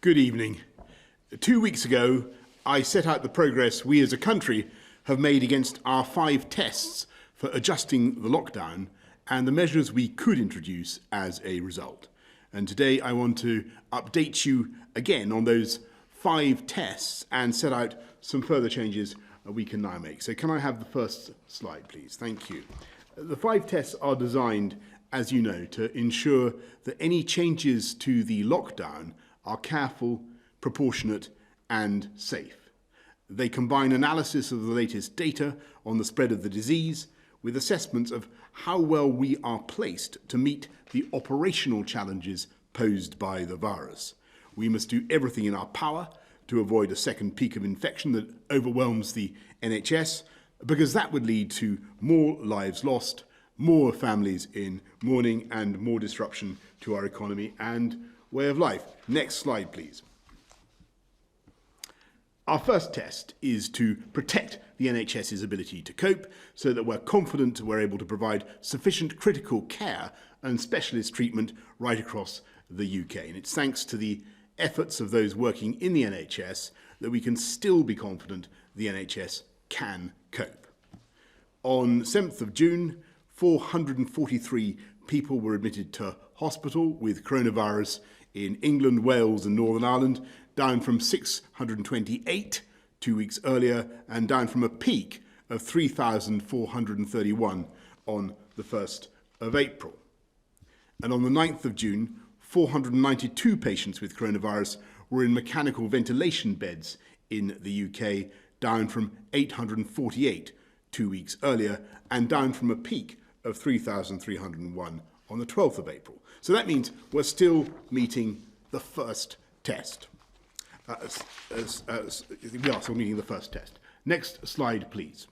Good evening. 2 weeks ago, I set out the progress we as a country have made against our 5 tests for adjusting the lockdown and the measures we could introduce as a result. And today I want to update you again on those 5 tests and set out some further changes we can now make. So can I have the first slide, please? Thank you. The 5 tests are designed, as you know, to ensure that any changes to the lockdown are careful, proportionate and safe. They combine analysis of the latest data on the spread of the disease with assessments of how well we are placed to meet the operational challenges posed by the virus. We must do everything in our power to avoid a second peak of infection that overwhelms the NHS, because that would lead to more lives lost, more families in mourning and more disruption to our economy and way of life. Next slide, please. Our first test is to protect the NHS's ability to cope so that we're confident we're able to provide sufficient critical care and specialist treatment right across the UK. And it's thanks to the efforts of those working in the NHS that we can still be confident the NHS can cope. On 7th of June, 443 people were admitted to hospital with coronavirus in England, Wales and Northern Ireland, down from 628 2 weeks earlier and down from a peak of 3,431 on the 1st of April. And on the 9th of June, 492 patients with coronavirus were in mechanical ventilation beds in the UK, down from 848 2 weeks earlier and down from a peak of 3,301 on the 12th of April. So that means we're still meeting the first test. We are still meeting the first test. Next slide, please.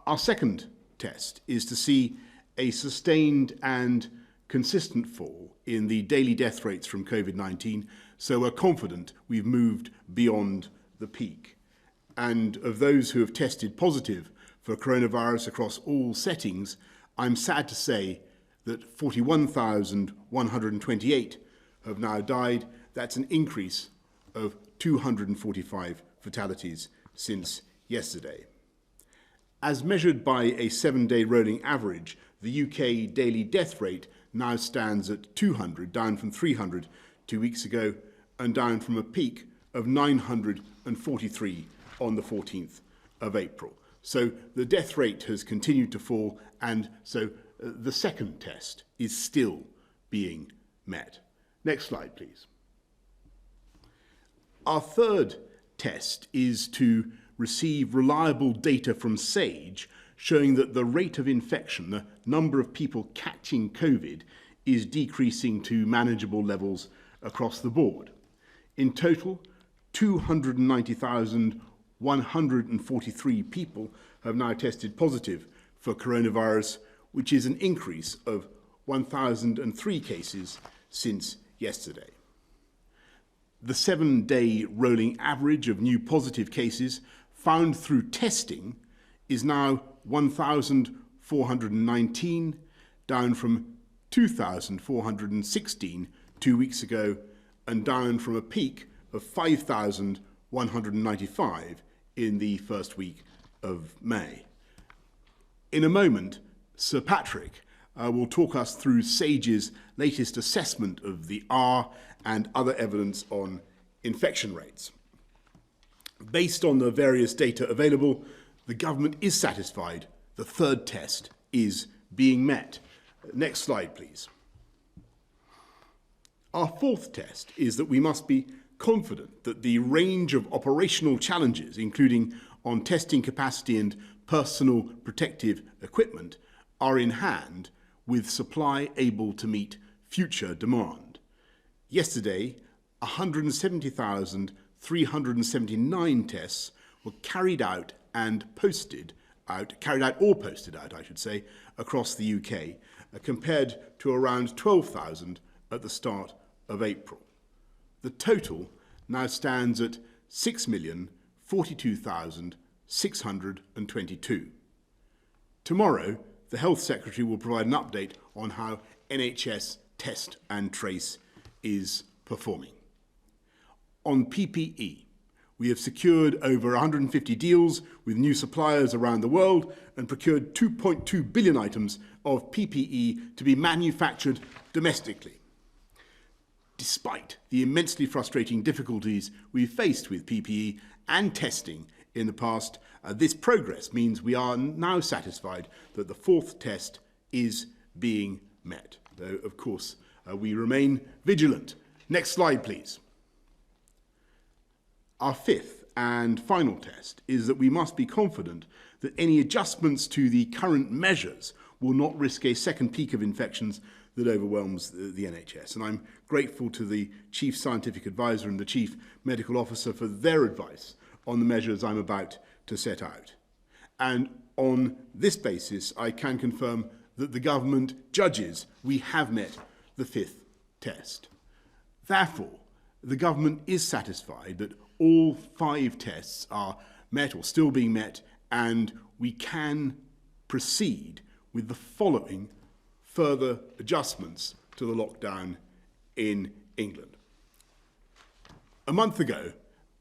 Our second test is to see a sustained and consistent fall in the daily death rates from COVID-19, so we're confident we've moved beyond the peak. And of those who have tested positive for coronavirus across all settings, I'm sad to say that 41,128 have now died. That's an increase of 245 fatalities since yesterday. As measured by a 7-day rolling average, the UK daily death rate now stands at 200, down from 300 2 weeks ago and down from a peak of 943 on the 14th of April. So the death rate has continued to fall, and so the second test is still being met. Next slide, please. Our third test is to receive reliable data from SAGE showing that the rate of infection, the number of people catching COVID, is decreasing to manageable levels across the board. In total, 290,143 people have now tested positive for coronavirus, which is an increase of 1,003 cases since yesterday. The 7-day rolling average of new positive cases found through testing is now 1,419, down from 2,416 2 weeks ago and down from a peak of 5,195 in the first week of May. In a moment, Sir Patrick will talk us through SAGE's latest assessment of the R and other evidence on infection rates. Based on the various data available, the government is satisfied the third test is being met. Next slide, please. Our fourth test is that we must be confident that the range of operational challenges, including on testing capacity and personal protective equipment, are in hand with supply able to meet future demand. Yesterday, 170,379 tests were carried out or posted out, across the UK, compared to around 12,000 at the start of April. The total now stands at 6,042,622. Tomorrow, the Health Secretary will provide an update on how NHS Test and Trace is performing. On PPE, we have secured over 150 deals with new suppliers around the world and procured 2.2 billion items of PPE to be manufactured domestically. Despite the immensely frustrating difficulties we've faced with PPE and testing in the past, this progress means we are now satisfied that the fourth test is being met. Though, of course, we remain vigilant. Next slide, please. Our fifth and final test is that we must be confident that any adjustments to the current measures will not risk a second peak of infections that overwhelms the NHS. And I'm grateful to the Chief Scientific Advisor and the Chief Medical Officer for their advice on the measures I'm about to set out. And on this basis, I can confirm that the government judges we have met the fifth test. Therefore, the government is satisfied that all 5 tests are met or still being met, and we can proceed with the following further adjustments to the lockdown in England. A month ago,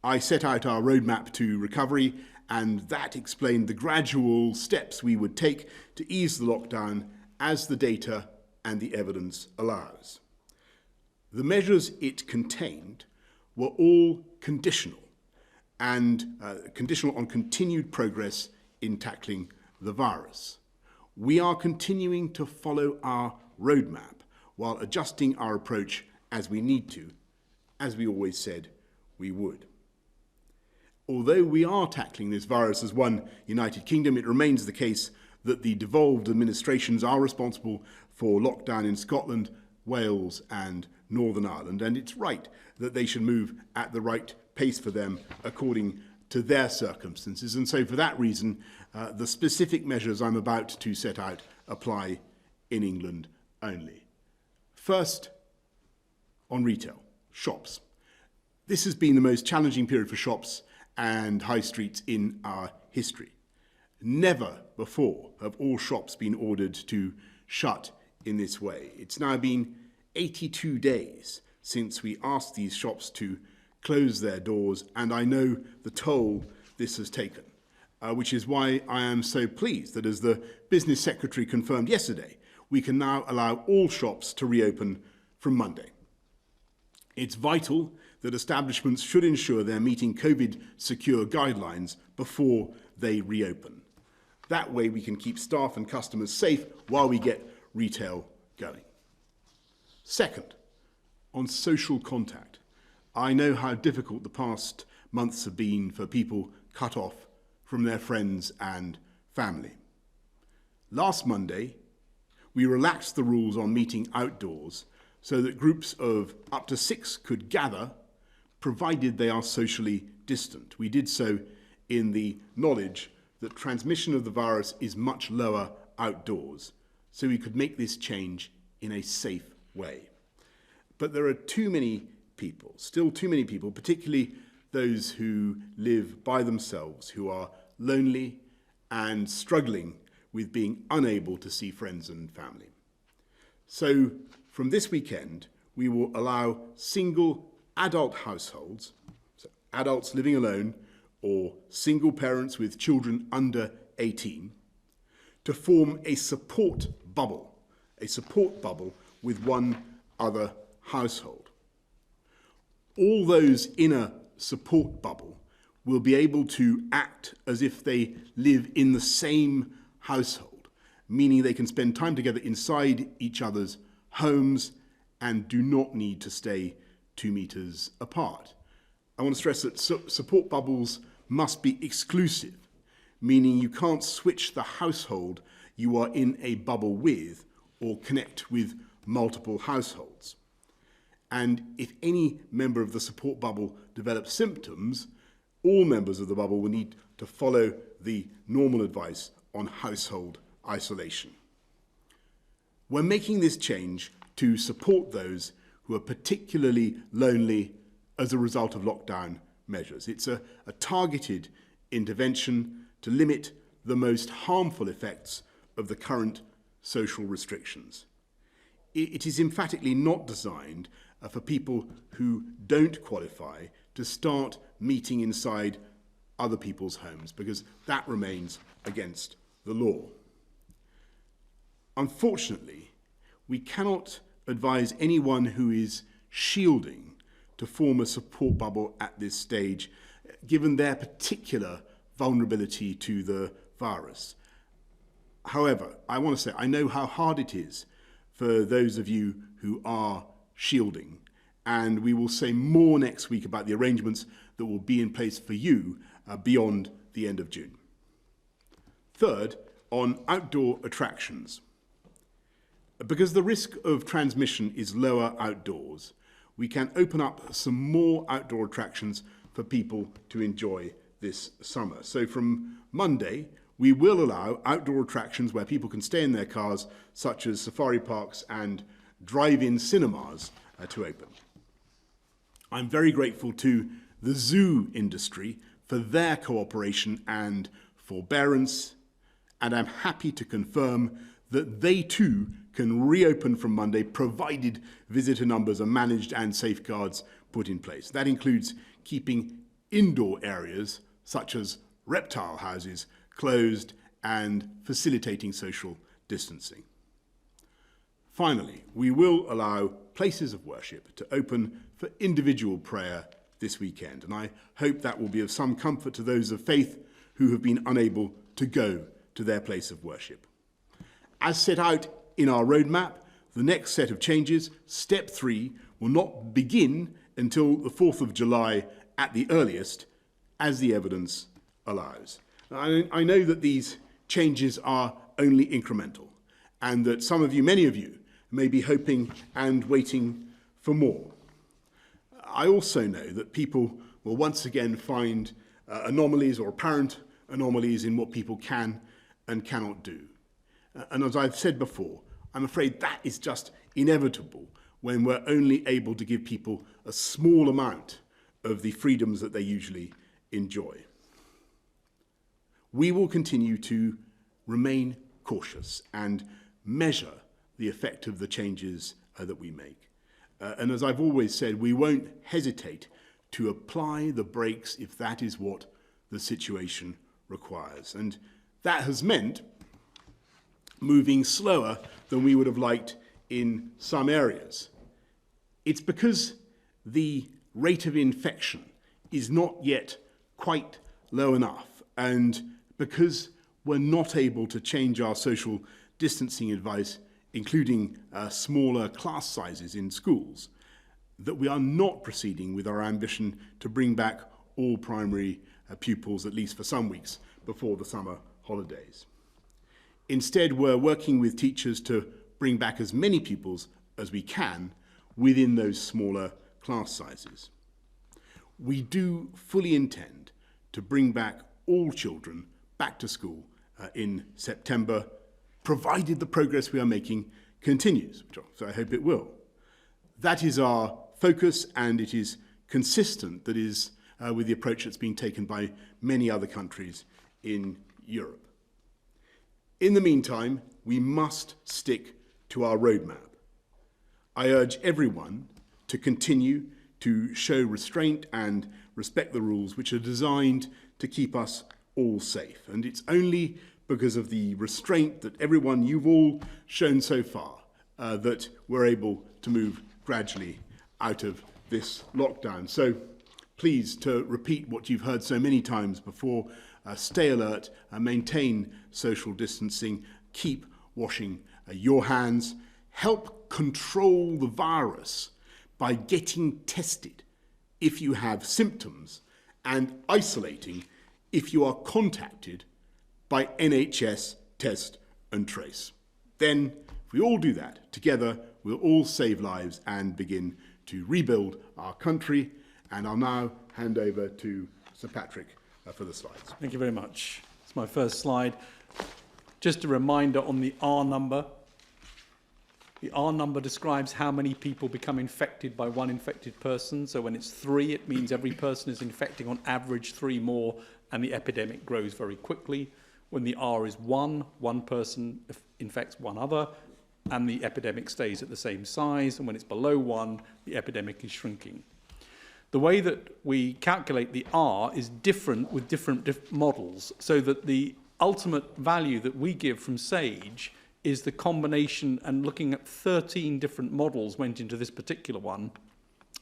I set out our roadmap to recovery, and that explained the gradual steps we would take to ease the lockdown as the data and the evidence allows. The measures it contained were all conditional and conditional on continued progress in tackling the virus. We are continuing to follow our roadmap while adjusting our approach as we need to, as we always said we would. Although we are tackling this virus as one United Kingdom, it remains the case that the devolved administrations are responsible for lockdown in Scotland, Wales and Northern Ireland, and it's right that they should move at the right pace for them according to their circumstances. And so for that reason, the specific measures I'm about to set out apply in England only. First, on retail, shops. This has been the most challenging period for shops and high streets in our history. Never before have all shops been ordered to shut in this way. It's now been 82 days since we asked these shops to close their doors, and I know the toll this has taken, which is why I am so pleased that, as the Business Secretary confirmed yesterday, we can now allow all shops to reopen from Monday. It's vital that establishments should ensure they're meeting COVID-secure guidelines before they reopen. That way we can keep staff and customers safe while we get retail going. Second, on social contact. I know how difficult the past months have been for people cut off from their friends and family. Last Monday, we relaxed the rules on meeting outdoors so that groups of up to 6 could gather, provided they are socially distant. We did so in the knowledge that transmission of the virus is much lower outdoors, so we could make this change in a safe way. But there are too many people, still too many people, particularly those who live by themselves, who are lonely and struggling with being unable to see friends and family. So from this weekend, we will allow single adult households, so adults living alone or single parents with children under 18, to form a support bubble with one other household. All those in a support bubble will be able to act as if they live in the same household, meaning they can spend time together inside each other's homes and do not need to stay 2 meters apart. I want to stress that support bubbles must be exclusive, meaning you can't switch the household you are in a bubble with or connect with multiple households. And if any member of the support bubble develops symptoms, all members of the bubble will need to follow the normal advice on household isolation. We're making this change to support those who are particularly lonely as a result of lockdown measures. It's a targeted intervention to limit the most harmful effects of the current social restrictions. It is emphatically not designed for people who don't qualify to start meeting inside other people's homes, because that remains against the law. Unfortunately, we cannot advise anyone who is shielding to form a support bubble at this stage, given their particular vulnerability to the virus. However, I want to say I know how hard it is for those of you who are shielding, and we will say more next week about the arrangements that will be in place for you beyond the end of June. Third, on outdoor attractions. Because the risk of transmission is lower outdoors, we can open up some more outdoor attractions for people to enjoy this summer. So from Monday, we will allow outdoor attractions where people can stay in their cars, such as safari parks and drive-in cinemas, to open. I'm very grateful to the zoo industry for their cooperation and forbearance, and I'm happy to confirm that they too can reopen from Monday, provided visitor numbers are managed and safeguards put in place. That includes keeping indoor areas, such as reptile houses, closed and facilitating social distancing. Finally, we will allow places of worship to open for individual prayer this weekend, and I hope that will be of some comfort to those of faith who have been unable to go to their place of worship. As set out in our roadmap, the next set of changes, step 3, will not begin until the 4th of July at the earliest, as the evidence allows. I know that these changes are only incremental, and that some of you, many of you, may be hoping and waiting for more. I also know that people will once again find anomalies or apparent anomalies in what people can and cannot do. And as I've said before, I'm afraid that is just inevitable when we're only able to give people a small amount of the freedoms that they usually enjoy. We will continue to remain cautious and measure the effect of the changes that we make. And as I've always said, we won't hesitate to apply the brakes if that is what the situation requires. And that has meant moving slower than we would have liked in some areas. It's because the rate of infection is not yet quite low enough, and because we're not able to change our social distancing advice, including smaller class sizes in schools, that we are not proceeding with our ambition to bring back all primary pupils, at least for some weeks, before the summer holidays. Instead, we're working with teachers to bring back as many pupils as we can within those smaller class sizes. We do fully intend to bring back all children back to school in September, provided the progress we are making continues, so I hope it will. That is our focus, and it is consistent, that is, with the approach that's being taken by many other countries in Europe. In the meantime, we must stick to our roadmap. I urge everyone to continue to show restraint and respect the rules which are designed to keep us all safe. And it's only because of the restraint that everyone, you've all shown so far, that we're able to move gradually out of this lockdown. So please, to repeat what you've heard so many times before, stay alert, maintain social distancing, keep washing your hands, help control the virus by getting tested if you have symptoms and isolating if you are contacted by NHS Test and Trace. Then, if we all do that together, we'll all save lives and begin to rebuild our country. And I'll now hand over to Sir Patrick for the slides. Thank you very much. It's my first slide. Just a reminder on the R number. The R number describes how many people become infected by one infected person. So when it's 3, it means every person is infecting on average 3 more, and the epidemic grows very quickly. When the R is 1, one person infects one other, and the epidemic stays at the same size. And when it's below 1, the epidemic is shrinking. The way that we calculate the R is different with different models, so that the ultimate value that we give from SAGE is the combination, and looking at 13 different models went into this particular one.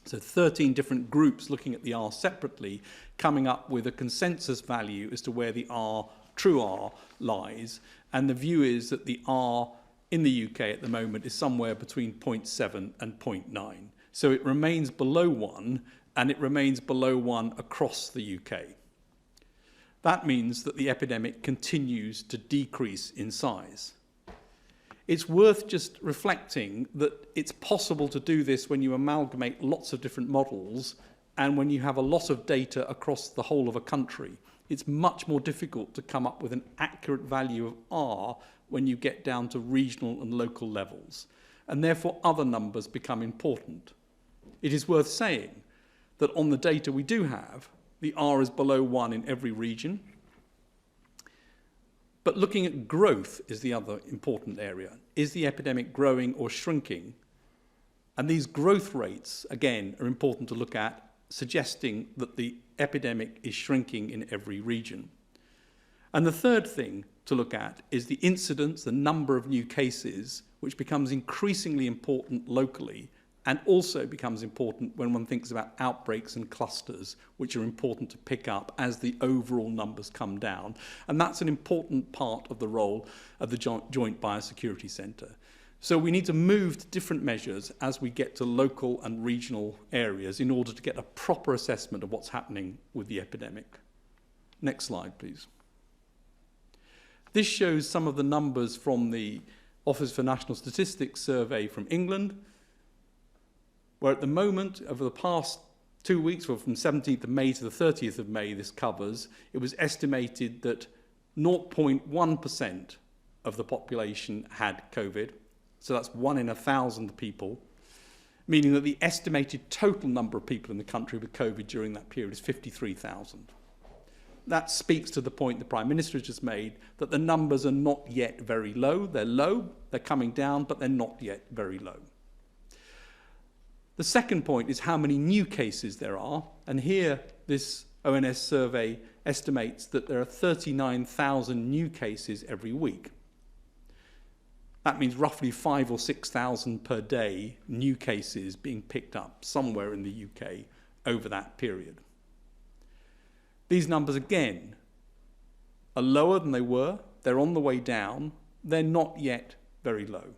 So 13 different groups looking at the R separately, coming up with a consensus value as to where the R, true R, lies. And the view is that the R in the UK at the moment is somewhere between 0.7 and 0.9. So it remains below 1, and it remains below 1 across the UK. That means that the epidemic continues to decrease in size. It's worth just reflecting that it's possible to do this when you amalgamate lots of different models and when you have a lot of data across the whole of a country. It's much more difficult to come up with an accurate value of R when you get down to regional and local levels, and therefore other numbers become important. It is worth saying that on the data we do have, the R is below 1 in every region. But looking at growth is the other important area. Is the epidemic growing or shrinking? And these growth rates, again, are important to look at, suggesting that the epidemic is shrinking in every region. And the third thing to look at is the incidence, the number of new cases, which becomes increasingly important locally, and also becomes important when one thinks about outbreaks and clusters, which are important to pick up as the overall numbers come down. And that's an important part of the role of the Joint Biosecurity Centre. So we need to move to different measures as we get to local and regional areas in order to get a proper assessment of what's happening with the epidemic. Next slide, please. This shows some of the numbers from the Office for National Statistics survey from England, where at the moment, over the past 2 weeks, well, from 17th of May to the 30th of May, this covers, it was estimated that 0.1% of the population had COVID. So that's 1 in 1,000 people, meaning that the estimated total number of people in the country with COVID during that period is 53,000. That speaks to the point the Prime Minister has just made, that the numbers are not yet very low. They're low, they're coming down, but they're not yet very low. The second point is how many new cases there are. And here, this ONS survey estimates that there are 39,000 new cases every week. That means roughly 5,000 or 6,000 per day new cases being picked up somewhere in the UK over that period. These numbers, again, are lower than they were. They're on the way down. They're not yet very low.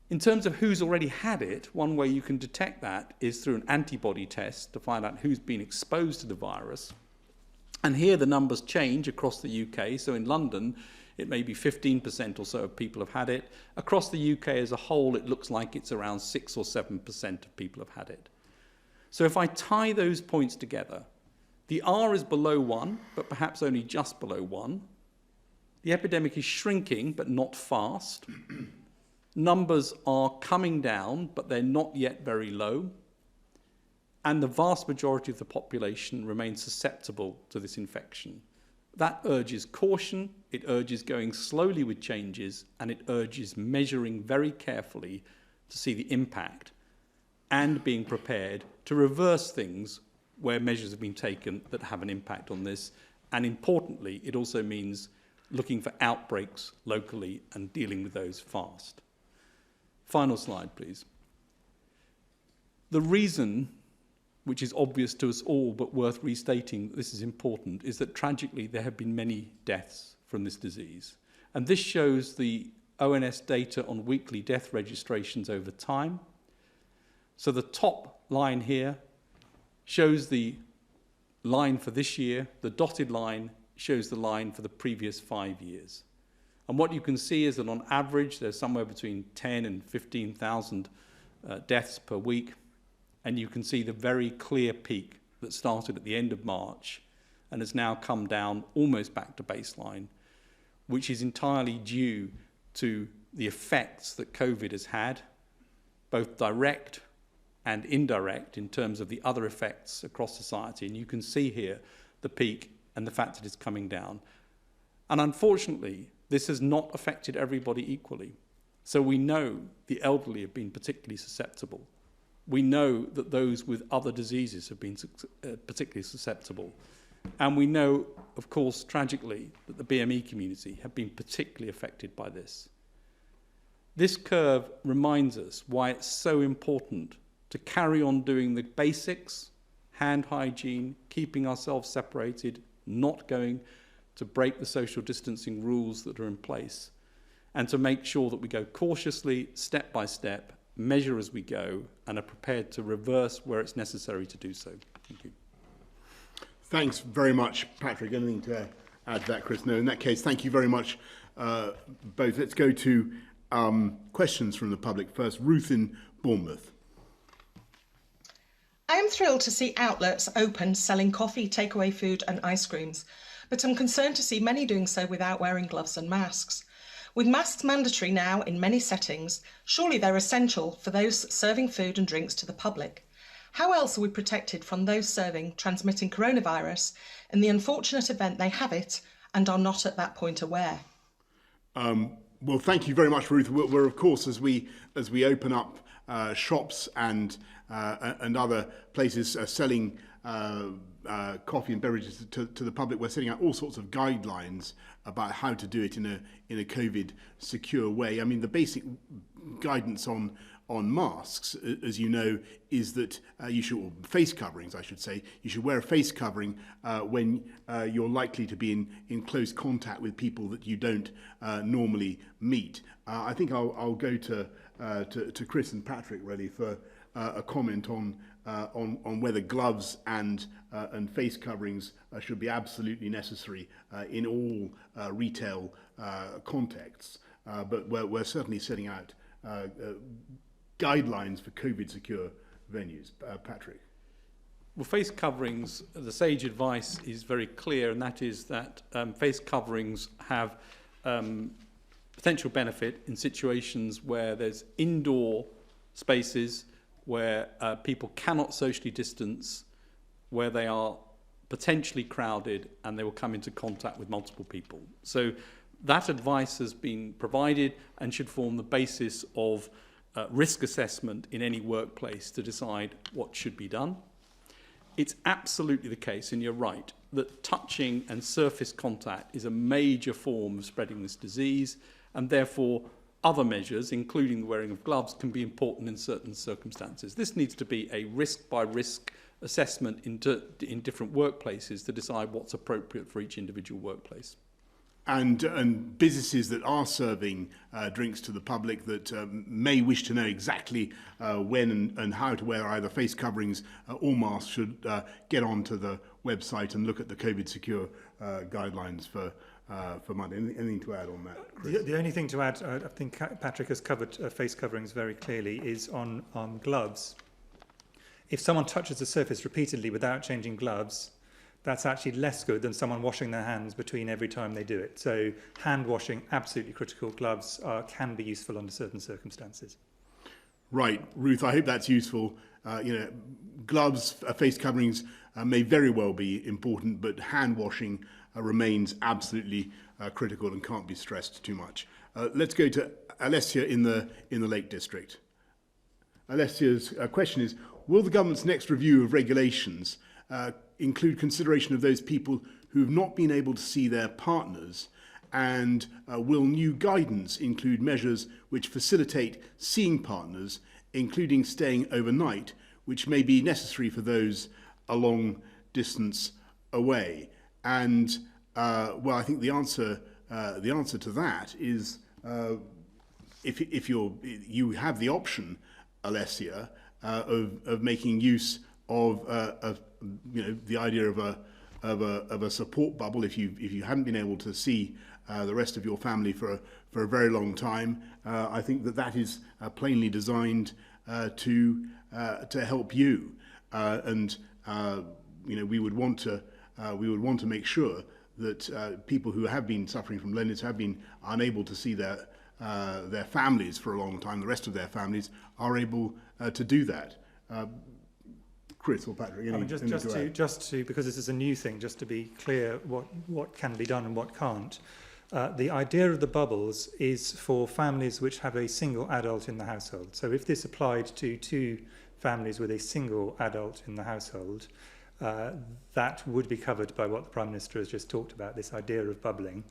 In terms of who's already had it, one way you can detect that is through an antibody test to find out who's been exposed to the virus. And here the numbers change across the UK. So in London, it may be 15% or so of people have had it. Across the UK as a whole, it looks like it's around 6 or 7% of people have had it. So if I tie those points together, the R is below 1, but perhaps only just below 1. The epidemic is shrinking, but not fast. Numbers are coming down, but they're not yet very low. And the vast majority of the population remains susceptible to this infection. That urges caution, it urges going slowly with changes, and it urges measuring very carefully to see the impact and being prepared to reverse things where measures have been taken that have an impact on this. And importantly, it also means looking for outbreaks locally and dealing with those fast. Final slide, please. The reason, which is obvious to us all but worth restating that this is important, is that tragically there have been many deaths from this disease. And this shows the ONS data on weekly death registrations over time. So the top line here shows the line for this year. The dotted line shows the line for the previous 5 years. And what you can see is that on average, there's somewhere between 10 and 15,000 deaths per week. And you can see the very clear peak that started at the end of March and has now come down almost back to baseline, which is entirely due to the effects that COVID has had, both direct and indirect in terms of the other effects across society. And you can see here the peak and the fact that it's coming down. And unfortunately, this has not affected everybody equally. So we know the elderly have been particularly susceptible. We know that those with other diseases have been particularly susceptible. And we know, of course, tragically, that the BME community have been particularly affected by this. This curve reminds us why it's so important to carry on doing the basics, hand hygiene, keeping ourselves separated, not going to break the social distancing rules that are in place, and to make sure that we go cautiously, step by step, measure as we go, and are prepared to reverse where it's necessary to do so. Thank you. Thanks very much, Patrick. Anything to add to that, Chris? No, in that case, thank you very much, both. Let's go to questions from the public first. Ruth in Bournemouth. I am thrilled to see outlets open selling coffee, takeaway food and ice creams, but I'm concerned to see many doing so without wearing gloves and masks. With masks mandatory now in many settings, surely they're essential for those serving food and drinks to the public. How else are we protected from those serving transmitting coronavirus in the unfortunate event they have it and are not at that point aware? Well, thank you very much, Ruth. We're of course, as we open up shops and other places selling coffee and beverages to the public, we're setting out all sorts of guidelines about how to do it in a COVID secure way. I mean, the basic guidance on masks, as you know, is that you should, or face coverings, I should say, you should wear a face covering when you're likely to be in close contact with people that you don't normally meet. I think I'll go to Chris and Patrick really for a comment on whether gloves and face coverings should be absolutely necessary in all retail contexts. But we're certainly setting out guidelines for COVID secure venues. Patrick. Well, face coverings, the sage advice is very clear, and that is that face coverings have potential benefit in situations where there's indoor spaces where people cannot socially distance, where they are potentially crowded and they will come into contact with multiple people. So that advice has been provided and should form the basis of risk assessment in any workplace to decide what should be done. It's absolutely the case, and you're right, that touching and surface contact is a major form of spreading this disease, and therefore other measures, including the wearing of gloves, can be important in certain circumstances. This needs to be a risk-by-risk assessment in different workplaces to decide what's appropriate for each individual workplace. And businesses that are serving drinks to the public that may wish to know exactly when and how to wear either face coverings or masks should get onto the website and look at the COVID secure guidelines for Monday. Anything to add on that, Chris? The only thing to add, I think Patrick has covered face coverings very clearly, is on gloves. If someone touches the surface repeatedly without changing gloves, that's actually less good than someone washing their hands between every time they do it. So hand washing, absolutely critical. Gloves can be useful under certain circumstances. Right, Ruth, I hope that's useful. Gloves, face coverings may very well be important, but hand washing remains absolutely critical and can't be stressed too much. Let's go to Alessia in the Lake District. Alessia's question is, will the government's next review of regulations include consideration of those people who have not been able to see their partners, and will new guidance include measures which facilitate seeing partners, including staying overnight, which may be necessary for those a long distance away? And well, I think the answer to that is if you have the option, Alessia, of making use of the idea of a support bubble if you haven't been able to see the rest of your family for a very long time. I think that is plainly designed to help you, and we would want to make sure that people who have been suffering from loneliness, have been unable to see their families for a long time, the rest of their families, are able to do that. Chris or Patrick, just to because this is a new thing, just to be clear what can be done and what can't. The idea of the bubbles is for families which have a single adult in the household. So if this applied to two families with a single adult in the household, that would be covered by what the Prime Minister has just talked about, this idea of bubbling.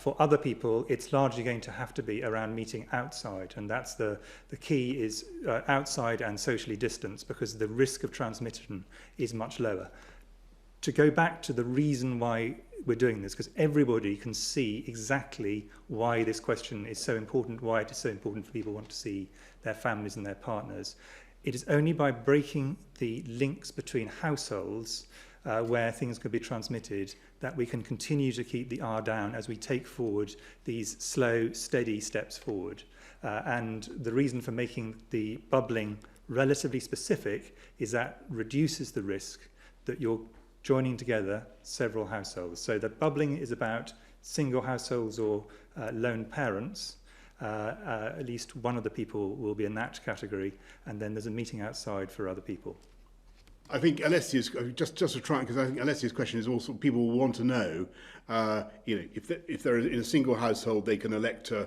For other people, it's largely going to have to be around meeting outside, and that's the key is outside and socially distanced, because the risk of transmission is much lower. To go back to the reason why we're doing this, because everybody can see exactly why this question is so important, why it is so important for people who want to see their families and their partners. It is only by breaking the links between households where things could be transmitted that we can continue to keep the R down as we take forward these slow, steady steps forward. And the reason for making the bubbling relatively specific is that reduces the risk that you're joining together several households. So the bubbling is about single households or lone parents. At least one of the people will be in that category, and then there's a meeting outside for other people. I think Alessia's, just to try, because I think Alessia's question is also, people will want to know, if they're in a single household, they can elect to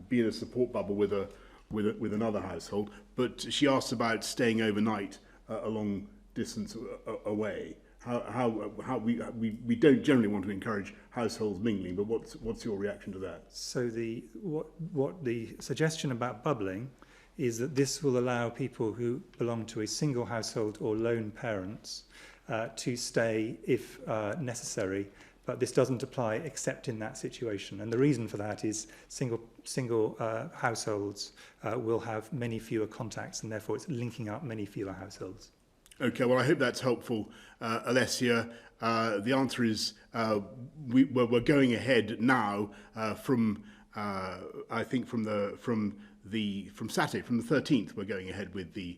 be in a support bubble with another household. But she asks about staying overnight a long distance away. How we don't generally want to encourage households mingling, but what's your reaction to that? So what the suggestion about bubbling is that this will allow people who belong to a single household or lone parents to stay if necessary, but this doesn't apply except in that situation. And the reason for that is single households will have many fewer contacts, and therefore it's linking up many fewer households. Okay, well, I hope that's helpful, Alessia. The answer is we're going ahead now from Saturday, from the 13th. We're going ahead with the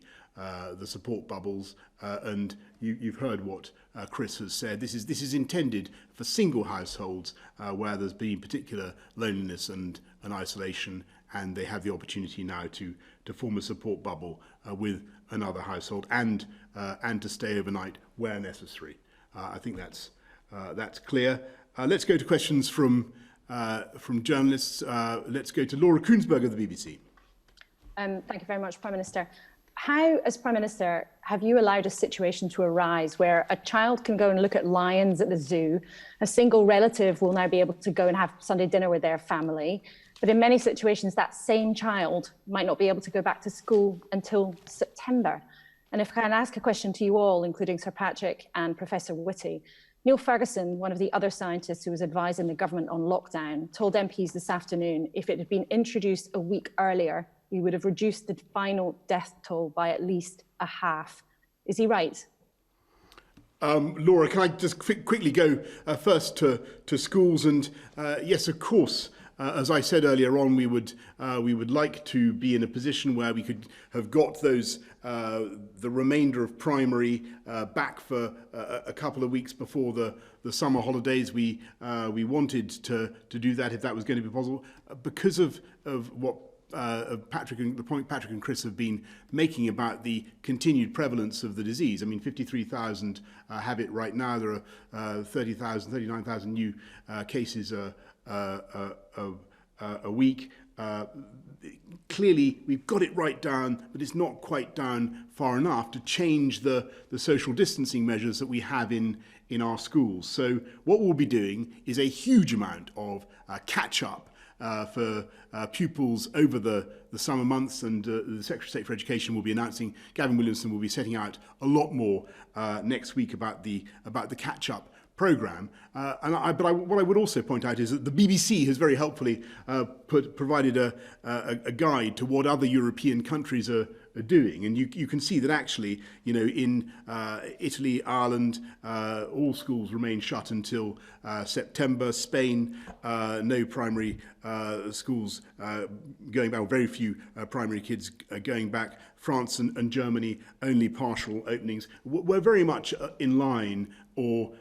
support bubbles, and you've heard what Chris has said. This is intended for single households where there's been particular loneliness and isolation, and they have the opportunity now to form a support bubble with another household and to stay overnight where necessary. I think that's clear. Let's go to questions from journalists. Let's go to Laura Koonsberg of the BBC. Thank you very much, Prime Minister. How, as Prime Minister, have you allowed a situation to arise where a child can go and look at lions at the zoo, a single relative will now be able to go and have Sunday dinner with their family, but in many situations that same child might not be able to go back to school until September? And if I can ask a question to you all, including Sir Patrick and Professor Whitty, Neil Ferguson, one of the other scientists who was advising the government on lockdown, told MPs this afternoon if it had been introduced a week earlier, we would have reduced the final death toll by at least a half. Is he right? Laura, can I just quickly go first to schools? And yes, of course, as I said earlier on, we would like to be in a position where we could have got those the remainder of primary back for a couple of weeks before the summer holidays. We wanted to do that if that was going to be possible, because of what the point Patrick and Chris have been making about the continued prevalence of the disease. I mean, 53,000 have it right now. There are 39,000 new cases a week. Clearly, we've got it right down, but it's not quite down far enough to change the social distancing measures that we have in our schools. So what we'll be doing is a huge amount of catch-up for pupils over the summer months, and the Secretary of State for Education will be announcing, Gavin Williamson will be setting out a lot more next week about the catch-up programme. What I would also point out is that the BBC has very helpfully provided a guide to what other European countries are doing, and you can see that actually, in Italy, Ireland, all schools remain shut until September. Spain, no primary schools going back, or very few primary kids going back. France and Germany, only partial openings. We're very much in line, or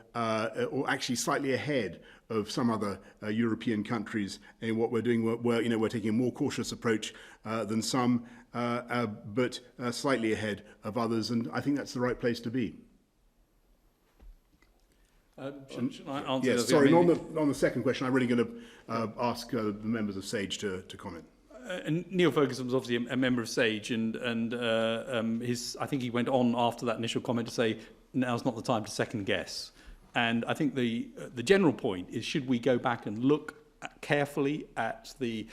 actually slightly ahead of some other European countries in what we're doing. We're taking a more cautious approach than some, but slightly ahead of others, and I think that's the right place to be. Should I answer? Yes, sorry. On the second question, I'm really going to ask the members of SAGE to comment. and Neil Ferguson was obviously a member of SAGE, and I think he went on after that initial comment to say, now's not the time to second guess. And I think the general point is, should we go back and look carefully at the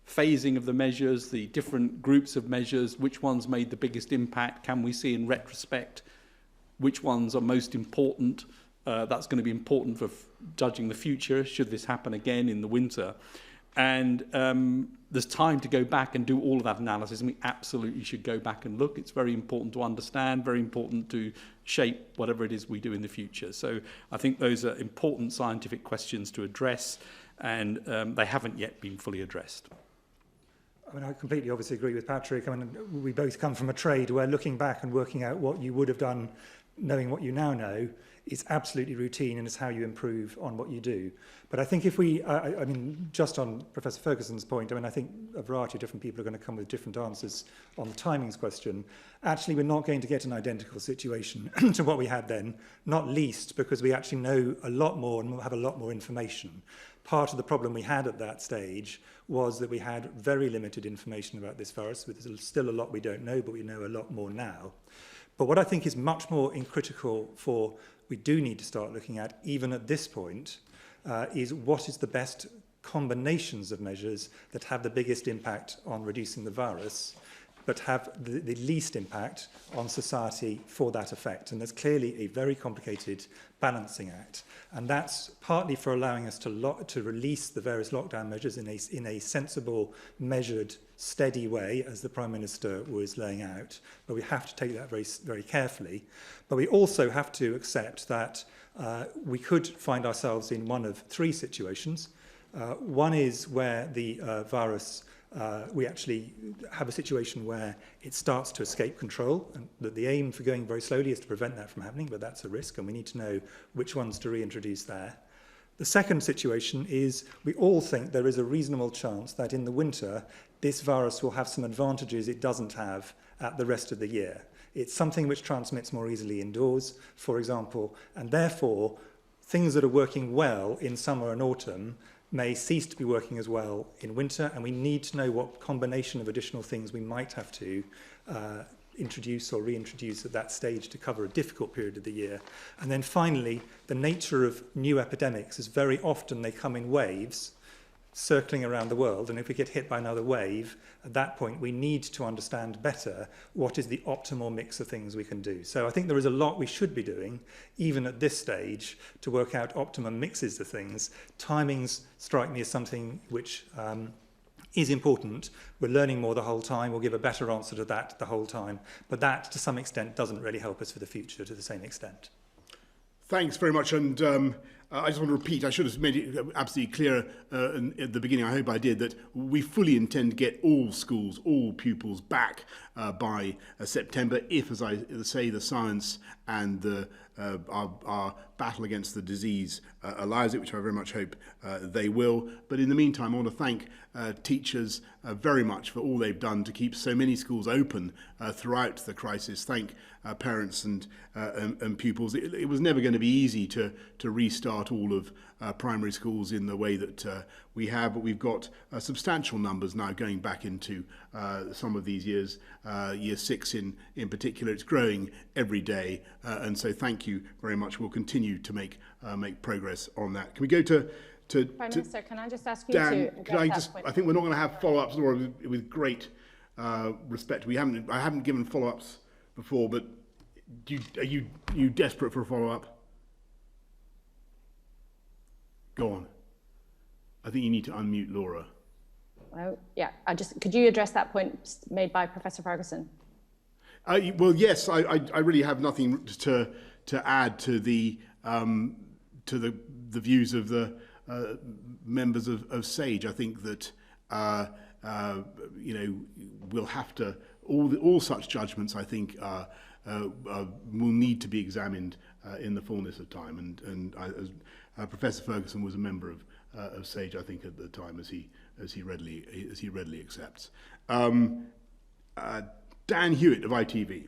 phasing of the measures, the different groups of measures, which ones made the biggest impact? Can we see in retrospect which ones are most important? That's going to be important for judging the future, should this happen again in the winter. And there's time to go back and do all of that analysis, and we absolutely should go back and look. It's very important to understand, very important to shape whatever it is we do in the future. So I think those are important scientific questions to address, and they haven't yet been fully addressed. I mean, I completely obviously agree with Patrick. I mean, we both come from a trade where looking back and working out what you would have done, knowing what you now know, is absolutely routine, and it's how you improve on what you do. But I think if we, I mean, just on Professor Ferguson's point, I mean, I think a variety of different people are going to come with different answers on the timings question. Actually, we're not going to get an identical situation to what we had then, not least because we actually know a lot more and have a lot more information. Part of the problem we had at that stage was that we had very limited information about this virus. There's still a lot we don't know, but we know a lot more now. But what I think is much more critical for we do need to start looking at, even at this point, is what is the best combinations of measures that have the biggest impact on reducing the virus, but have the least impact on society for that effect. And there's clearly a very complicated balancing act. And that's partly for allowing us to release the various lockdown measures in a sensible, measured, steady way, as the Prime Minister was laying out. But we have to take that very, very carefully. But we also have to accept that we could find ourselves in one of three situations. One is where the virus, we actually have a situation where it starts to escape control, and that the aim for going very slowly is to prevent that from happening, but that's a risk, and we need to know which ones to reintroduce there. The second situation is we all think there is a reasonable chance that in the winter this virus will have some advantages it doesn't have at the rest of the year. It's something which transmits more easily indoors, for example, and therefore things that are working well in summer and autumn may cease to be working as well in winter, and we need to know what combination of additional things we might have to introduce or reintroduce at that stage to cover a difficult period of the year. And then finally, the nature of new epidemics is very often they come in waves, circling around the world, and if we get hit by another wave, at that point we need to understand better what is the optimal mix of things we can do. So I think there is a lot we should be doing, even at this stage, to work out optimum mixes of things. Timings strike me as something which is important. We're learning more the whole time. We'll give a better answer to that the whole time. But that, to some extent, doesn't really help us for the future to the same extent. Thanks very much. And I just want to repeat, I should have made it absolutely clear at the beginning, I hope I did, that we fully intend to get all schools, all pupils back by September, if, as I say, the science and our battle against the disease allows it, which I very much hope they will. But in the meantime, I want to thank teachers very much for all they've done to keep so many schools open throughout the crisis. Thank parents and pupils. It was never going to be easy to restart all of primary schools in the way that we have, but we've got substantial numbers now going back into some of these years. Year 6 in particular, it's growing every day, and so thank you very much. We'll continue to make progress on that. Can we go to Prime Minister, can I just ask you Dan? to address that point? I think we're not going to have follow-ups, Laura, with great respect. I haven't given follow-ups before, but are you desperate for a follow-up? Go on. I think you need to unmute Laura. Well, yeah, could you address that point made by Professor Ferguson? Well, yes, I really have nothing to add to the views of the members of SAGE. I think that we'll have to all such judgments. I think will need to be examined in the fullness of time. And Professor Ferguson was a member of SAGE, I think, at the time, as he readily accepts. Dan Hewitt of ITV.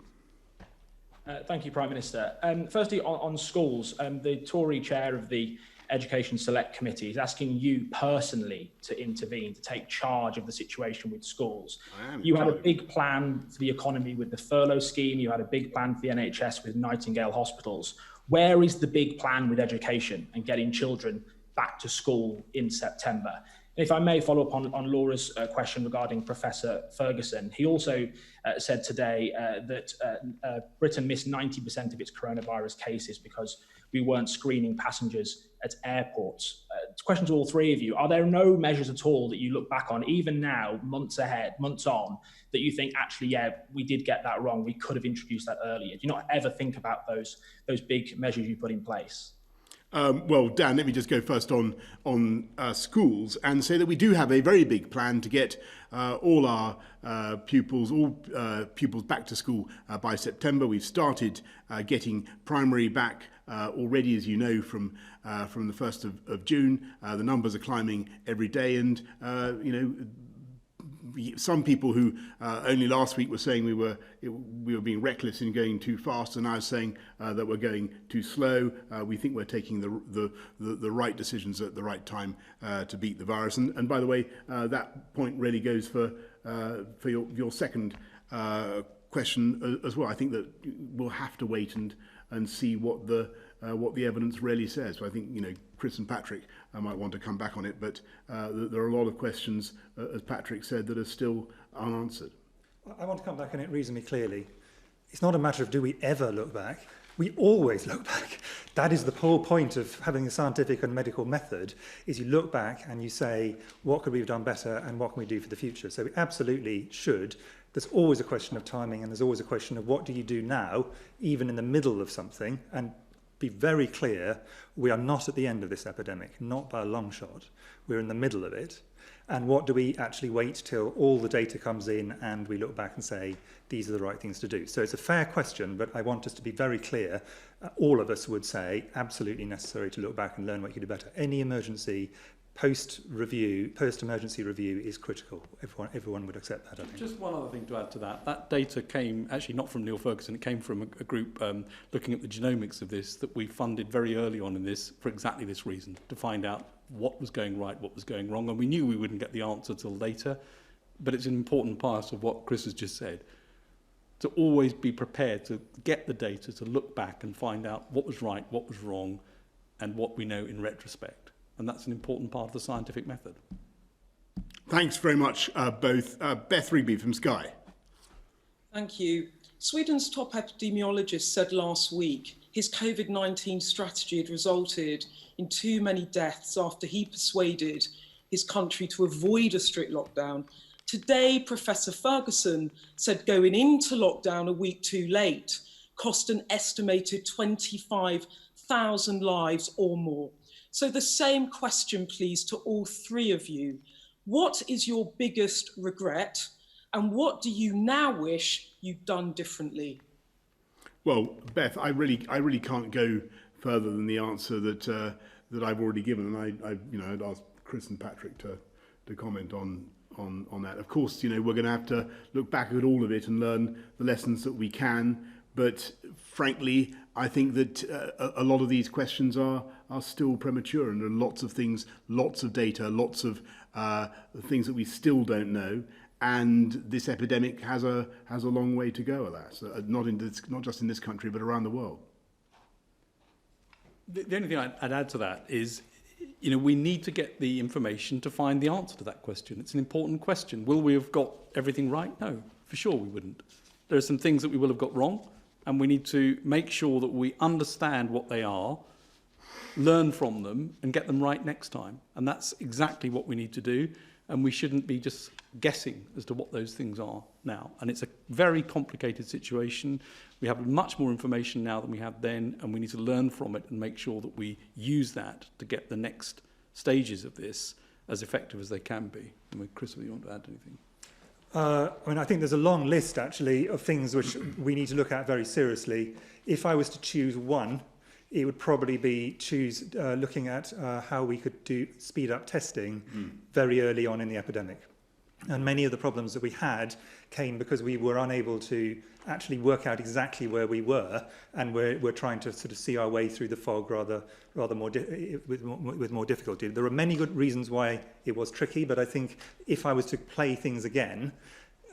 Thank you, Prime Minister. Firstly, on schools, the Tory chair of the Education Select Committee is asking you personally to intervene, to take charge of the situation with schools. You had a big plan for the economy with the furlough scheme. You had a big plan for the NHS with Nightingale hospitals. Where is the big plan with education and getting children back to school in September? And if I may follow up on Laura's question regarding Professor Ferguson, he also said today that Britain missed 90% of its coronavirus cases because we weren't screening passengers at airports. Question to all three of you, are there no measures at all that you look back on, even now, months ahead, months on, that you think, actually, yeah, we did get that wrong, we could have introduced that earlier? Do you not ever think about those big measures you put in place? Well, Dan, let me just go first on schools and say that we do have a very big plan to get all our pupils back to school by September. We've started getting primary back already, as you know, from the 1st of June. The numbers are climbing every day, and some people who only last week were saying we were being reckless in going too fast, and now saying that we're going too slow. We think we're taking the right decisions at the right time to beat the virus. And by the way, that point really goes for your second question as well. I think that we'll have to wait and see what the evidence really says. So I think Chris and Patrick might want to come back on it, but there are a lot of questions, as Patrick said, that are still unanswered. I want to come back on it reasonably clearly. It's not a matter of do we ever look back. We always look back. That is the whole point of having a scientific and medical method, is you look back and you say, what could we have done better and what can we do for the future? So we absolutely should. There's always a question of timing, and there's always a question of what do you do now, even in the middle of something. And be very clear, we are not at the end of this epidemic, not by a long shot. We're in the middle of it. And what do we actually wait till all the data comes in and we look back and say, these are the right things to do? So it's a fair question, but I want us to be very clear. All of us would say absolutely necessary to look back and learn what you could do better. Any emergency post-emergency review is critical. Everyone would accept that, I think. Just one other thing to add to that. That data came actually not from Neil Ferguson, it came from a group looking at the genomics of this that we funded very early on in this for exactly this reason, to find out what was going right, what was going wrong. And we knew we wouldn't get the answer till later, but it's an important part of what Chris has just said, to always be prepared to get the data, to look back and find out what was right, what was wrong, and what we know in retrospect. And that's an important part of the scientific method. Thanks very much, both. Beth Rigby from Sky. Thank you. Sweden's top epidemiologist said last week his COVID-19 strategy had resulted in too many deaths after he persuaded his country to avoid a strict lockdown. Today, Professor Ferguson said going into lockdown a week too late cost an estimated 25,000 lives or more. So the same question, please, to all three of you. What is your biggest regret, and what do you now wish you'd done differently? Well, Beth, I really can't go further than the answer that I've already given, and I'd ask Chris and Patrick to comment on that. Of course, we're going to have to look back at all of it and learn the lessons that we can. But frankly, I think that a lot of these questions are still premature, and there are lots of things, lots of data, lots of things that we still don't know. And this epidemic has a long way to go, alas, not just in this country, but around the world. The only thing I'd add to that is, we need to get the information to find the answer to that question. It's an important question. Will we have got everything right? No, for sure we wouldn't. There are some things that we will have got wrong, and we need to make sure that we understand what they are, learn from them, and get them right next time. And that's exactly what we need to do. And we shouldn't be just guessing as to what those things are now. And it's a very complicated situation. We have much more information now than we had then, and we need to learn from it and make sure that we use that to get the next stages of this as effective as they can be. Chris, do you want to add anything? I think there's a long list, actually, of things which we need to look at very seriously. If I was to choose one, it would probably be looking at how we could speed up testing very early on in the epidemic. And many of the problems that we had came because we were unable to actually work out exactly where we were, and we're trying to sort of see our way through the fog rather more with more difficulty. There are many good reasons why it was tricky, but I think if I was to play things again,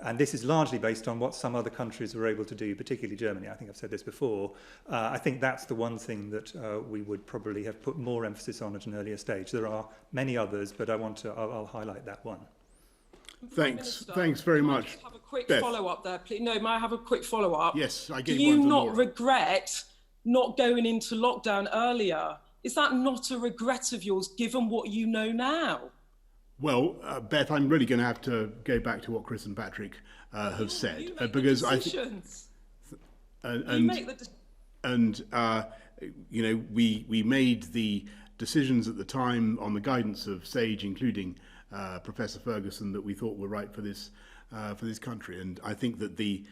and this is largely based on what some other countries were able to do, particularly Germany, I think I've said this before, I think that's the one thing that we would probably have put more emphasis on at an earlier stage. There are many others, but I'll highlight that one. Thanks very much. Just have a quick Beth. follow-up there, please. No, may I have a quick follow-up? Yes, I Do gave you one to not Laura. regret not going into lockdown earlier? Is that not a regret of yours, given what you know now? Well, Beth, I'm really going to have to go back to what Chris and Patrick have said, You make because the I think, decisions. and You make the you know, we made the decisions at the time on the guidance of SAGE, including Professor Ferguson, that we thought were right for this country. And I think that the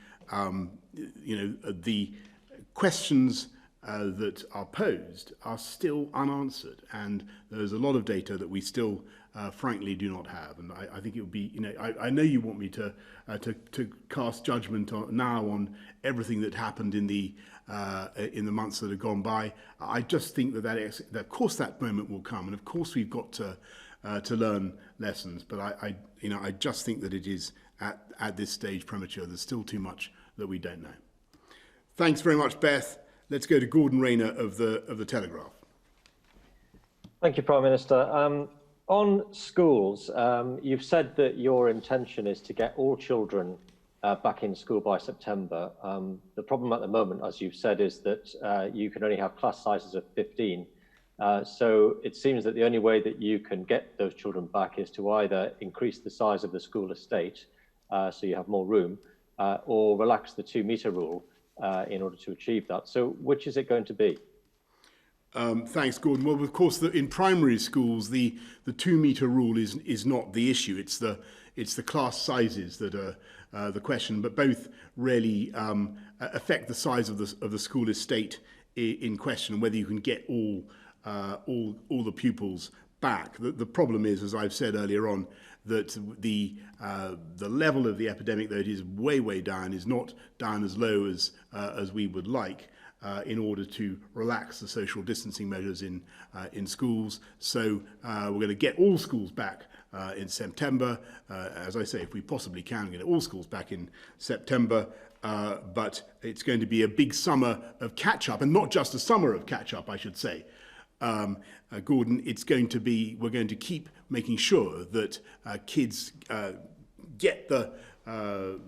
questions that are posed are still unanswered, and there's a lot of data that we still frankly do not have. And I think it would be, you know, I know you want me to cast judgment now on everything that happened in the months that have gone by. I just think that of course that moment will come, and of course we've got to learn lessons. But I just think that it is at this stage premature. There's still too much that we don't know. Thanks very much, Beth. Let's go to Gordon Rayner of the Telegraph. Thank you, Prime Minister. On schools, you've said that your intention is to get all children back in school by September. The problem at the moment, as you've said, is that you can only have class sizes of 15. So it seems that the only way that you can get those children back is to either increase the size of the school estate, so you have more room, or relax the 2-metre rule in order to achieve that. So which is it going to be? Thanks, Gordon. Well, of course, in primary schools, the 2-metre rule is not the issue. It's the class sizes that are the question. But both really affect the size of the school estate in question, and whether you can get all the pupils back. The problem is, as I've said earlier on, that the level of the epidemic, though it is way down, is not down as low as we would like. In order to relax the social distancing measures in schools. So we're going to get all schools back in September. As I say, if we possibly can, get all schools back in September. But it's going to be a big summer of catch-up, and not just a summer of catch-up, I should say. Gordon, we're going to keep making sure that kids get the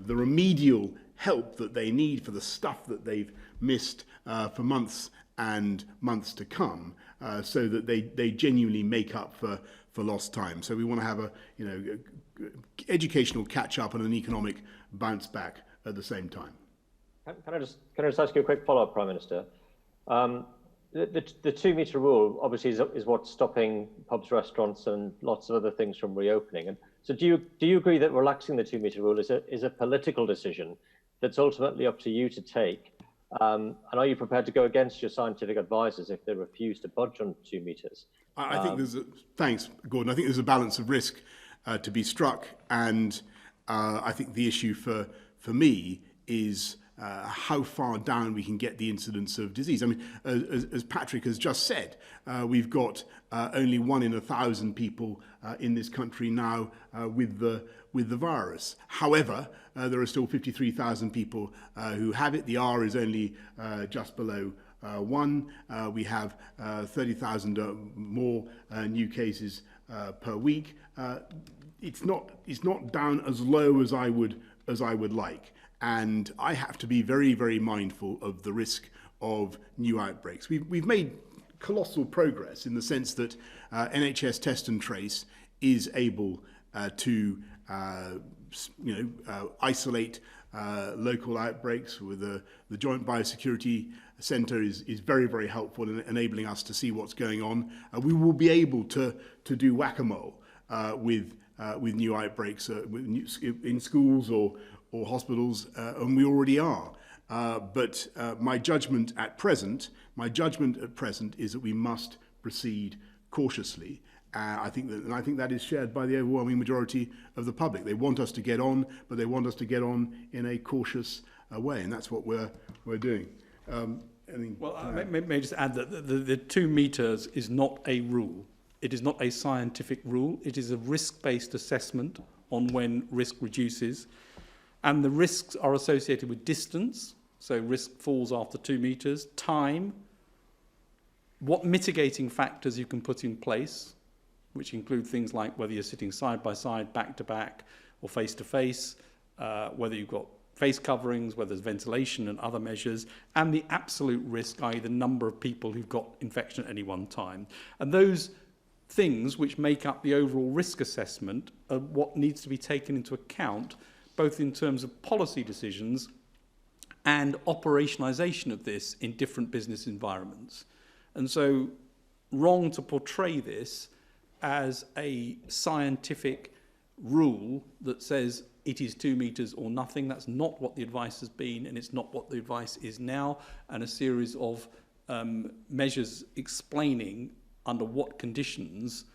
remedial help that they need for the stuff that they've missed for months and months to come, so that they genuinely make up for lost time. So we want to have a educational catch up and an economic bounce back at the same time. Can I just ask you a quick follow up, Prime Minister? The 2-metre rule obviously is what's stopping pubs, restaurants, and lots of other things from reopening. And so, do you agree that relaxing the 2-metre rule is a political decision that's ultimately up to you to take? And are you prepared to go against your scientific advisors if they refuse to budge on 2 metres? I think thanks, Gordon. I think there's a balance of risk to be struck, and I think the issue for me is how far down we can get the incidence of disease. I mean, as Patrick has just said, we've got only 1 in 1,000 people in this country now with the virus. However, there are still 53,000 people who have it. The R is only just below 1. We have 30,000 more new cases per week. It's not down as low as I would like. And I have to be very, very mindful of the risk of new outbreaks. We've made colossal progress in the sense that NHS Test and Trace is able to isolate local outbreaks. With the Joint Biosecurity Centre is very, very helpful in enabling us to see what's going on. We will be able to do whack-a-mole with new outbreaks in schools or hospitals, and we already are. But my judgment at present is that we must proceed cautiously, I think that is shared by the overwhelming majority of the public. They want us to get on, but they want us to get on in a cautious way, and that's what we're doing. I may just add that the 2 metres is not a rule. It is not a scientific rule. It is a risk-based assessment on when risk reduces. And the risks are associated with distance, so risk falls after 2 metres, time, what mitigating factors you can put in place, which include things like whether you're sitting side by side, back to back, or face to face, whether you've got face coverings, whether there's ventilation and other measures, and the absolute risk, i.e. the number of people who've got infection at any one time. And those things which make up the overall risk assessment are what needs to be taken into account, both in terms of policy decisions and operationalisation of this in different business environments. And so, wrong to portray this as a scientific rule that says it is 2 metres or nothing. That's not what the advice has been, and it's not what the advice is now. And a series of measures explaining under what conditions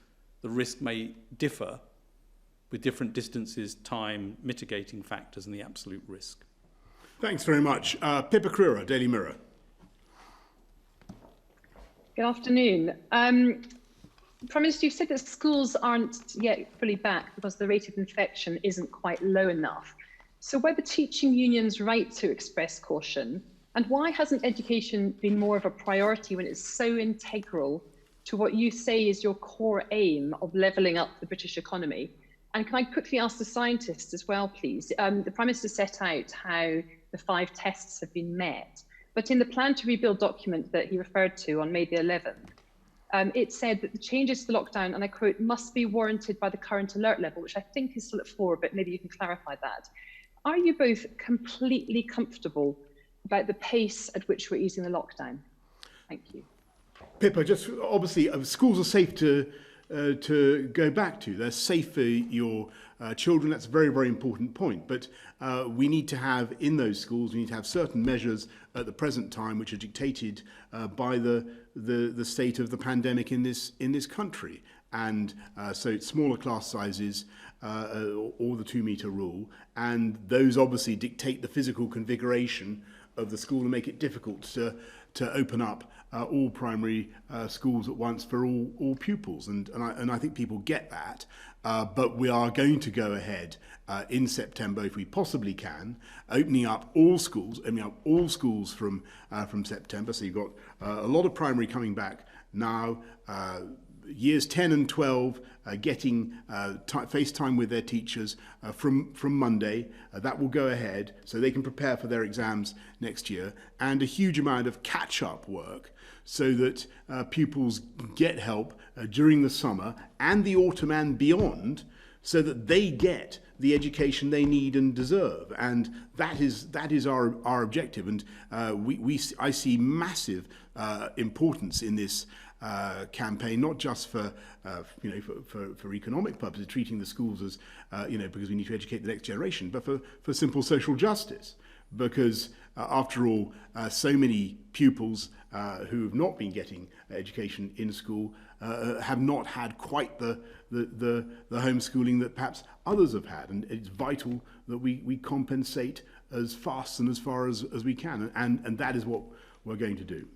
the risk may differ with different distances, time, mitigating factors, and the absolute risk. Thanks very much. Pippa Crerar, Daily Mirror. Good afternoon. Prime Minister, you've said that schools aren't yet fully back because the rate of infection isn't quite low enough. So were the teaching unions right to express caution? And why hasn't education been more of a priority when it's so integral to what you say is your core aim of levelling up the British economy? And can I quickly ask the scientists as well, please? The Prime Minister set out how the 5 tests have been met, but in the plan to rebuild document that he referred to on May the 11th, it said that the changes to the lockdown, and I quote, must be warranted by the current alert level, which I think is still at 4, but maybe you can clarify that. Are you both completely comfortable about the pace at which we're easing the lockdown? Thank you. Pippa, just obviously schools are safe to go back to. They're safe for your children. That's a very, very important point. But we need to have in those schools, we need to have certain measures at the present time which are dictated by the state of the pandemic in this country. And so it's smaller class sizes or the 2 metre rule. And those obviously dictate the physical configuration of the school and make it difficult to open up all primary schools at once for all pupils. And I think people get that. But we are going to go ahead in September, if we possibly can, opening up all schools from September. So you've got a lot of primary coming back now. Years 10 and 12 getting face time with their teachers from Monday. That will go ahead so they can prepare for their exams next year, and a huge amount of catch-up work so that pupils get help during the summer and the autumn and beyond, so that they get the education they need and deserve. And that is our objective. And I see massive importance in this campaign, not just for economic purposes, treating the schools as because we need to educate the next generation, but for simple social justice. Because after all, so many pupils who have not been getting education in school have not had quite the homeschooling that perhaps others have had, and it's vital that we compensate as fast and as far as we can, and that is what we're going to do.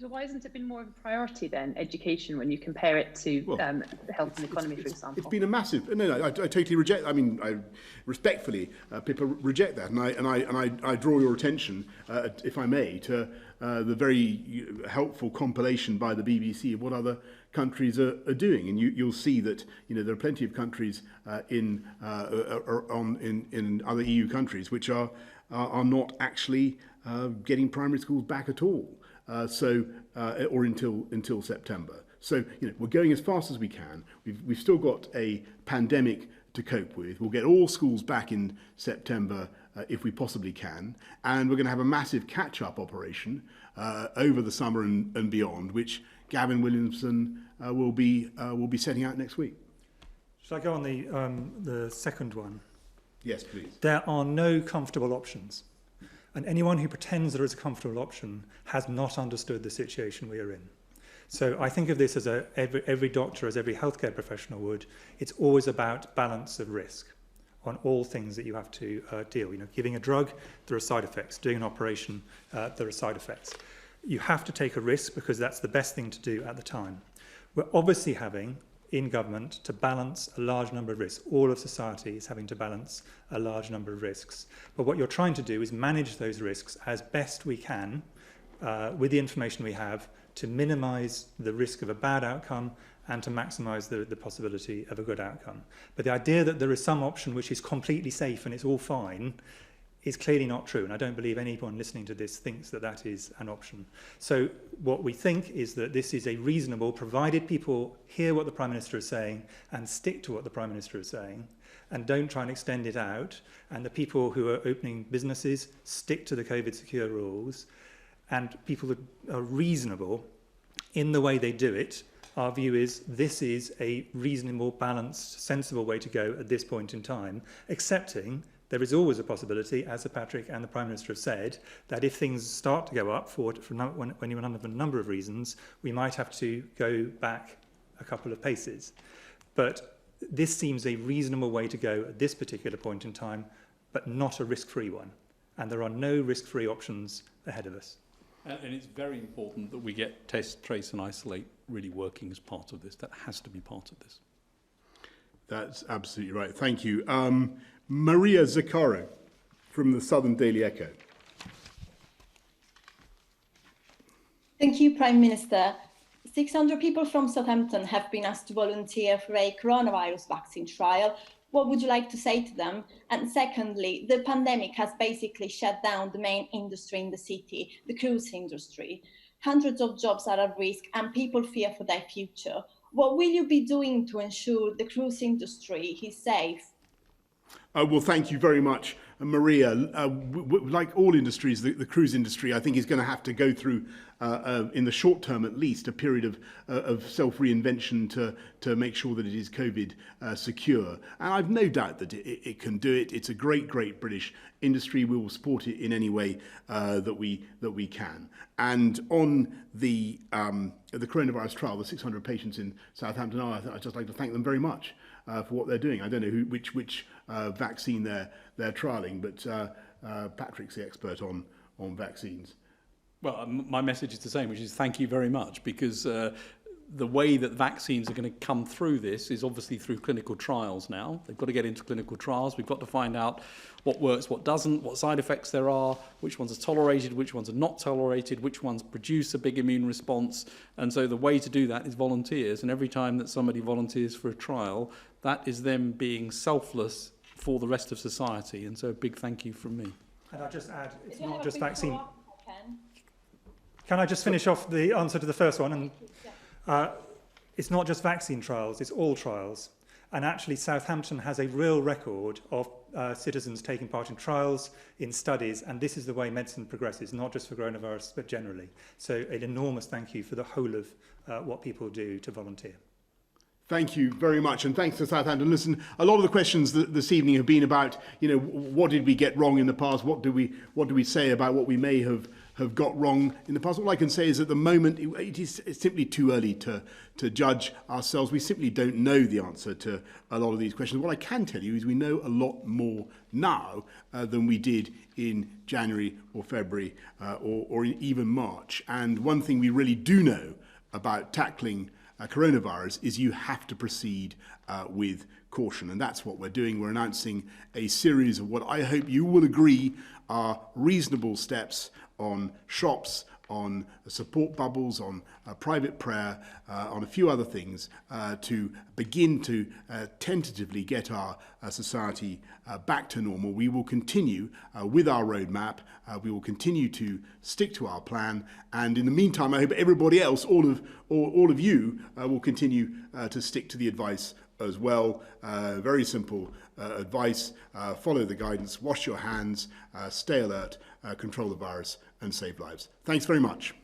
So why hasn't it been more of a priority then, education, when you compare it to health and economy, for example? It's been a massive. No, I totally reject. I mean, I respectfully, Pippa, reject that, and I draw your attention, if I may, to the very helpful compilation by the BBC of what other countries are doing, and you'll see that there are plenty of countries in other EU countries which are not actually getting primary schools back at all. Or until September. So we're going as fast as we can. We've still got a pandemic to cope with. We'll get all schools back in September if we possibly can, and we're going to have a massive catch-up operation over the summer and beyond, which Gavin Williamson will be setting out next week. Shall I go on the second one? Yes, please. There are no comfortable options. And anyone who pretends there is a comfortable option has not understood the situation we are in. So I think of this as every doctor, as every healthcare professional would. It's always about balance of risk on all things that you have to deal. You know, giving a drug, there are side effects. Doing an operation, there are side effects. You have to take a risk because that's the best thing to do at the time. We're obviously having, in government, to balance a large number of risks. All of society is having to balance a large number of risks. But what you're trying to do is manage those risks as best we can with the information we have to minimise the risk of a bad outcome and to maximise the possibility of a good outcome. But the idea that there is some option which is completely safe and it's all fine is clearly not true, and I don't believe anyone listening to this thinks that that is an option. So what we think is that this is a reasonable, provided people hear what the Prime Minister is saying and stick to what the Prime Minister is saying, and don't try and extend it out, and the people who are opening businesses stick to the COVID secure rules, and people that are reasonable in the way they do it. Our view is this is a reasonable, balanced, sensible way to go at this point in time, accepting there is always a possibility, as Sir Patrick and the Prime Minister have said, that if things start to go up for a number of reasons, we might have to go back a couple of paces. But this seems a reasonable way to go at this particular point in time, but not a risk-free one. And there are no risk-free options ahead of us. And it's very important that we get test, trace and isolate really working as part of this. That has to be part of this. That's absolutely right. Thank you. Maria Zaccaro from the Southern Daily Echo. Thank you, Prime Minister. 600 people from Southampton have been asked to volunteer for a coronavirus vaccine trial. What would you like to say to them? And secondly, the pandemic has basically shut down the main industry in the city, the cruise industry. Hundreds of jobs are at risk and people fear for their future. What will you be doing to ensure the cruise industry is safe? Well, thank you very much, Maria. Like all industries, the cruise industry, I think, is going to have to go through, in the short term at least, a period of self-reinvention to make sure that it is COVID secure. And I've no doubt that it can do it. It's a great British industry. We will support it in any way that we can. And on the coronavirus trial, the 600 patients in Southampton, I'd just like to thank them very much for what they're doing. I don't know which vaccine they're trialling, but Patrick's the expert on vaccines. Well, my message is the same, which is thank you very much, because the way that vaccines are going to come through this is obviously through clinical trials now. They've got to get into clinical trials. We've got to find out what works, what doesn't, what side effects there are, which ones are tolerated, which ones are not tolerated, which ones produce a big immune response. And so the way to do that is volunteers. And every time that somebody volunteers for a trial, that is them being selfless for the rest of society. And so a big thank you from me. And I'll just add, it's not just vaccine. Can I just finish off the answer to the first one? And it's not just vaccine trials, it's all trials. And actually, Southampton has a real record of citizens taking part in trials, in studies, and this is the way medicine progresses, not just for coronavirus, but generally. So an enormous thank you for the whole of what people do to volunteer. Thank you very much, and thanks to Southampton. Listen, a lot of the questions this evening have been about, what did we get wrong in the past? What do we say about what we may have got wrong in the past? All I can say is at the moment it's simply too early to judge ourselves. We simply don't know the answer to a lot of these questions. What I can tell you is we know a lot more now than we did in January or February or even March. And one thing we really do know about tackling coronavirus is you have to proceed with caution, and that's what we're doing. We're announcing a series of what I hope you will agree are reasonable steps on shops, on support bubbles, on private prayer, on a few other things to begin to tentatively get our society back to normal. We will continue with our roadmap. We will continue to stick to our plan. And in the meantime, I hope everybody else, all of you, will continue to stick to the advice as well. Very simple advice. Follow the guidance, wash your hands, stay alert, control the virus and save lives. Thanks very much.